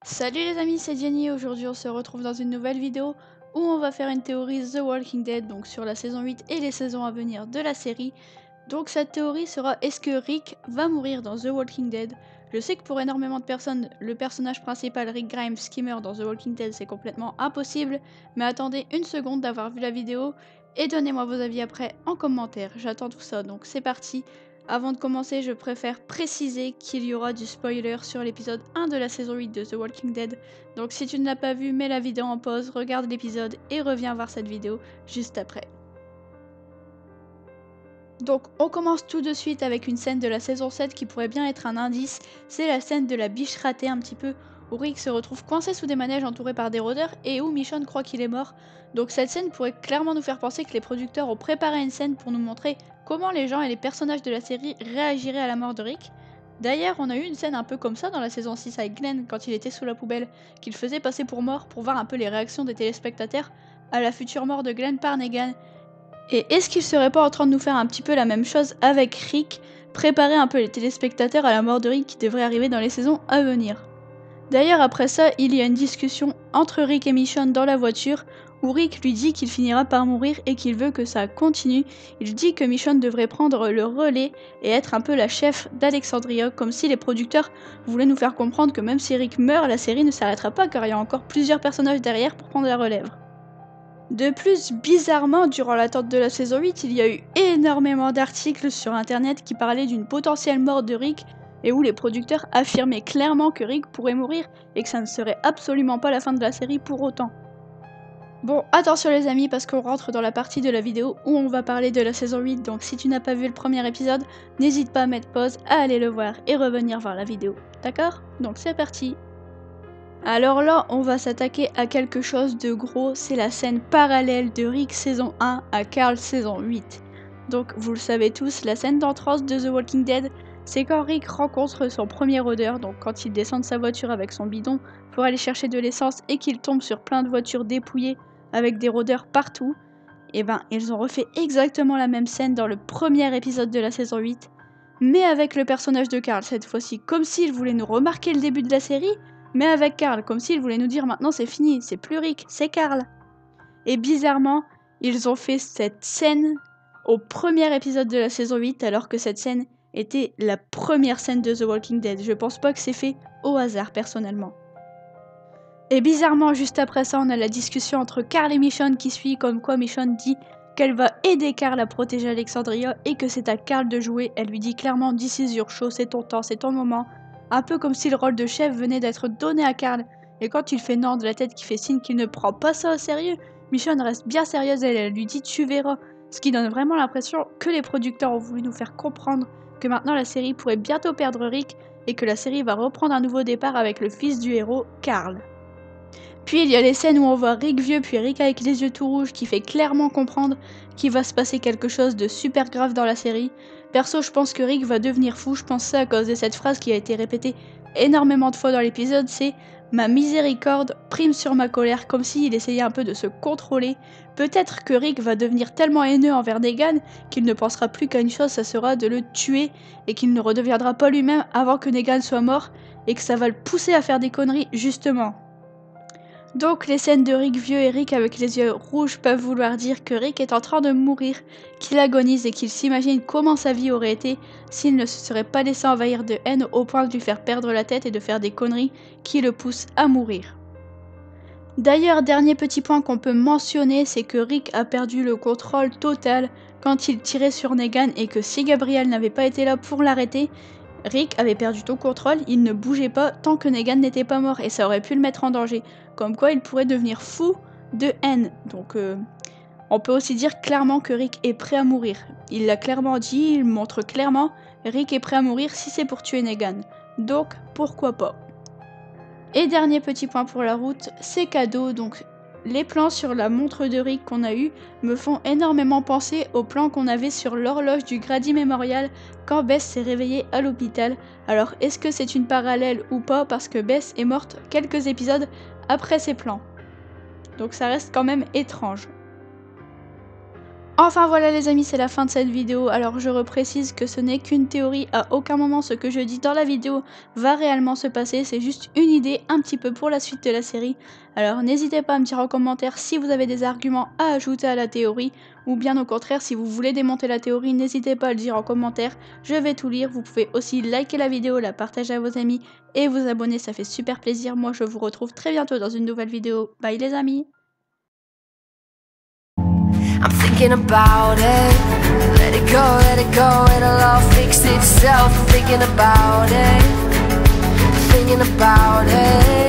Salut les amis, c'est Jenny. Aujourd'hui on se retrouve dans une nouvelle vidéo où on va faire une théorie The Walking Dead, donc sur la saison 8 et les saisons à venir de la série. Donc cette théorie sera: est-ce que Rick va mourir dans The Walking Dead? Je sais que pour énormément de personnes, le personnage principal Rick Grimes qui meurt dans The Walking Dead c'est complètement impossible, mais attendez une seconde d'avoir vu la vidéo et donnez-moi vos avis après en commentaire. J'attends tout ça, donc c'est parti. Avant de commencer, je préfère préciser qu'il y aura du spoiler sur l'épisode 1 de la saison 8 de The Walking Dead. Donc si tu ne l'as pas vu, mets la vidéo en pause, regarde l'épisode et reviens voir cette vidéo juste après. Donc on commence tout de suite avec une scène de la saison 7 qui pourrait bien être un indice. C'est la scène de la biche ratée un petit peu, où Rick se retrouve coincé sous des manèges entouré par des rôdeurs et où Michonne croit qu'il est mort. Donc cette scène pourrait clairement nous faire penser que les producteurs ont préparé une scène pour nous montrer comment les gens et les personnages de la série réagiraient à la mort de Rick. D'ailleurs, on a eu une scène un peu comme ça dans la saison 6 avec Glenn quand il était sous la poubelle, qu'il faisait passer pour mort pour voir un peu les réactions des téléspectateurs à la future mort de Glenn par Negan. Et est-ce qu'il serait pas en train de nous faire un petit peu la même chose avec Rick, préparer un peu les téléspectateurs à la mort de Rick qui devrait arriver dans les saisons à venir? D'ailleurs, après ça, il y a une discussion entre Rick et Michonne dans la voiture, où Rick lui dit qu'il finira par mourir et qu'il veut que ça continue. Il dit que Michonne devrait prendre le relais et être un peu la chef d'Alexandria, comme si les producteurs voulaient nous faire comprendre que même si Rick meurt, la série ne s'arrêtera pas car il y a encore plusieurs personnages derrière pour prendre la relève. De plus, bizarrement, durant l'attente de la saison 8, il y a eu énormément d'articles sur internet qui parlaient d'une potentielle mort de Rick et où les producteurs affirmaient clairement que Rick pourrait mourir et que ça ne serait absolument pas la fin de la série pour autant. Bon, attention les amis parce qu'on rentre dans la partie de la vidéo où on va parler de la saison 8, donc si tu n'as pas vu le premier épisode, n'hésite pas à mettre pause, à aller le voir et revenir voir la vidéo. D'accord? Donc c'est parti! Alors là, on va s'attaquer à quelque chose de gros, c'est la scène parallèle de Rick saison 1 à Carl saison 8. Donc vous le savez tous, la scène d'entrance de The Walking Dead, c'est quand Rick rencontre son premier rôdeur, donc quand il descend de sa voiture avec son bidon pour aller chercher de l'essence et qu'il tombe sur plein de voitures dépouillées avec des rôdeurs partout. Et ben, ils ont refait exactement la même scène dans le premier épisode de la saison 8, mais avec le personnage de Carl cette fois-ci, comme s'ils voulaient nous remarquer le début de la série, mais avec Carl, comme s'ils voulaient nous dire maintenant c'est fini, c'est plus Rick, c'est Carl. Et bizarrement, ils ont fait cette scène au premier épisode de la saison 8, alors que cette scène était la première scène de The Walking Dead. Je pense pas que c'est fait au hasard, personnellement. Et bizarrement, juste après ça, on a la discussion entre Carl et Michonne qui suit, comme quoi Michonne dit qu'elle va aider Carl à protéger Alexandria et que c'est à Carl de jouer. Elle lui dit clairement: This is your show, c'est ton temps, c'est ton moment. Un peu comme si le rôle de chef venait d'être donné à Carl. Et quand il fait non de la tête qui fait signe qu'il ne prend pas ça au sérieux, Michonne reste bien sérieuse et elle lui dit: tu verras. Ce qui donne vraiment l'impression que les producteurs ont voulu nous faire comprendre que maintenant la série pourrait bientôt perdre Rick et que la série va reprendre un nouveau départ avec le fils du héros, Carl. Puis il y a les scènes où on voit Rick vieux puis Rick avec les yeux tout rouges qui fait clairement comprendre qu'il va se passer quelque chose de super grave dans la série. Perso, je pense que Rick va devenir fou, je pense ça à cause de cette phrase qui a été répétée énormément de fois dans l'épisode, c'est: ma miséricorde prime sur ma colère, comme s'il essayait un peu de se contrôler. Peut-être que Rick va devenir tellement haineux envers Negan qu'il ne pensera plus qu'à une chose, ça sera de le tuer et qu'il ne redeviendra pas lui-même avant que Negan soit mort et que ça va le pousser à faire des conneries justement. Donc les scènes de Rick vieux et Rick avec les yeux rouges peuvent vouloir dire que Rick est en train de mourir, qu'il agonise et qu'il s'imagine comment sa vie aurait été s'il ne se serait pas laissé envahir de haine au point de lui faire perdre la tête et de faire des conneries qui le poussent à mourir. D'ailleurs, dernier petit point qu'on peut mentionner, c'est que Rick a perdu le contrôle total quand il tirait sur Negan et que si Gabriel n'avait pas été là pour l'arrêter, Rick avait perdu tout contrôle, il ne bougeait pas tant que Negan n'était pas mort et ça aurait pu le mettre en danger. Comme quoi il pourrait devenir fou de haine. Donc on peut aussi dire clairement que Rick est prêt à mourir. Il l'a clairement dit, il montre clairement: Rick est prêt à mourir si c'est pour tuer Negan. Donc pourquoi pas. Et dernier petit point pour la route, c'est cadeau. Donc les plans sur la montre de Rick qu'on a eu me font énormément penser aux plans qu'on avait sur l'horloge du Grady Memorial quand Bess s'est réveillée à l'hôpital. Alors est-ce que c'est une parallèle ou pas, parce que Bess est morte quelques épisodes après ces plans. Donc ça reste quand même étrange. Enfin voilà les amis, c'est la fin de cette vidéo. Alors je reprécise que ce n'est qu'une théorie, à aucun moment ce que je dis dans la vidéo va réellement se passer, c'est juste une idée un petit peu pour la suite de la série. Alors n'hésitez pas à me dire en commentaire si vous avez des arguments à ajouter à la théorie, ou bien au contraire si vous voulez démonter la théorie, n'hésitez pas à le dire en commentaire, je vais tout lire. Vous pouvez aussi liker la vidéo, la partager à vos amis et vous abonner, ça fait super plaisir. Moi je vous retrouve très bientôt dans une nouvelle vidéo. Bye les amis. I'm thinking about it. Let it go, it'll all fix itself. I'm thinking about it.